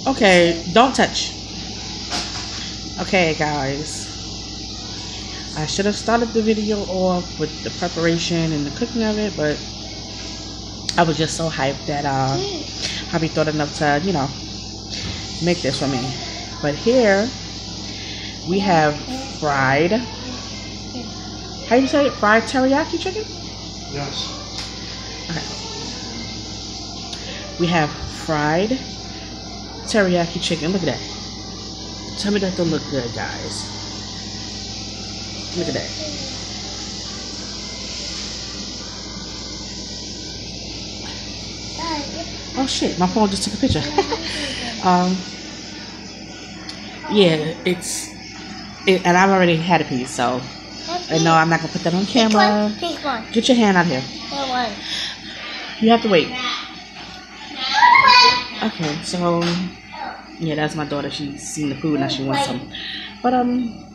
Okay, don't touch. Okay, guys. I should have started the video off with the preparation and the cooking of it, but I was just so hyped that hubby thought enough to, you know, make this for me. But here we have fried, how do you say it? Fried teriyaki chicken? Yes. Okay. We have fried teriyaki chicken. Look at that. Tell me that don't look good, guys. Look at that. Oh shit, my phone just took a picture. Yeah, and I've already had a piece, so no, I'm not gonna put that on camera. Pick one. Get your hand out here. One. You have to wait. Okay, so yeah, that's my daughter. She's seen the food now. She wants some. But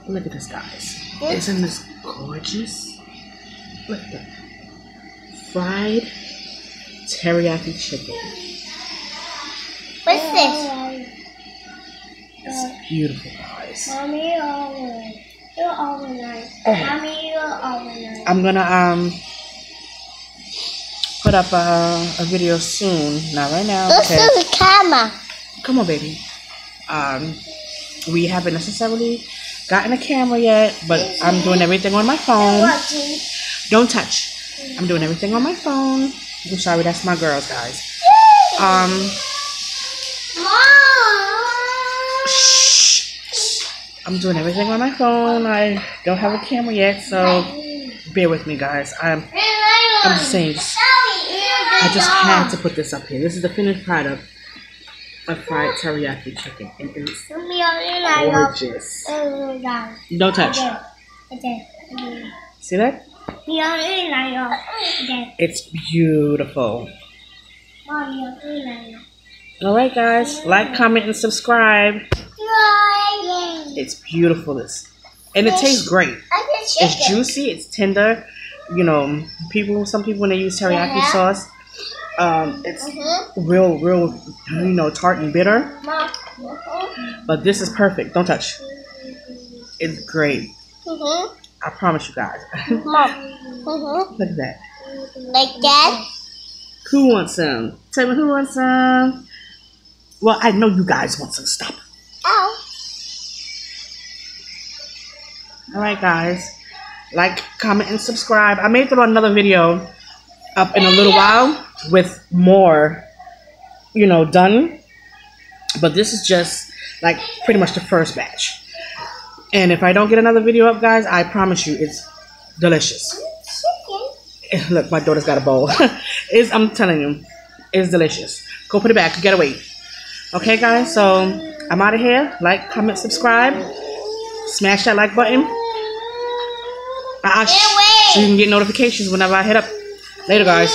look at this, guys. Isn't this gorgeous? Look at that. Fried teriyaki chicken. What's this? It's beautiful, guys. Mommy, you're overnight. Mommy, you're overnight. I'm gonna put up a video soon. Not right now. This is a camera. Come on, baby. We haven't necessarily gotten a camera yet, but I'm doing everything on my phone. Don't touch. I'm doing everything on my phone. I'm sorry, that's my girls, guys. Shh. I'm doing everything on my phone. I don't have a camera yet, so bear with me, guys. I'm just saying, I just had to put this up here. This is the finished product of fried teriyaki chicken. And it's gorgeous. Don't touch. See that? It's beautiful. Alright, guys. Like, comment, and subscribe. It's beautiful. And it tastes great. It's juicy. It's tender. You know, some people when they use teriyaki sauce, it's real, you know, tart and bitter. But this is perfect. Don't touch. It's great. I promise you guys. Look at that. Like that? Who wants some? Tell me who wants some. Well, I know you guys want some. Stop. Ow. Alright, guys. Like, comment, and subscribe. I may throw another video up in a little while with more, you know, done. But this is just like pretty much the first batch. And if I don't get another video up, guys, I promise you it's delicious. Look, my daughter's got a bowl. I'm telling you, it's delicious. Go put it back. You gotta wait. Okay, guys, so I'm out of here. Like, comment, subscribe. Smash that like button. So you can get notifications whenever I hit up. Later, guys.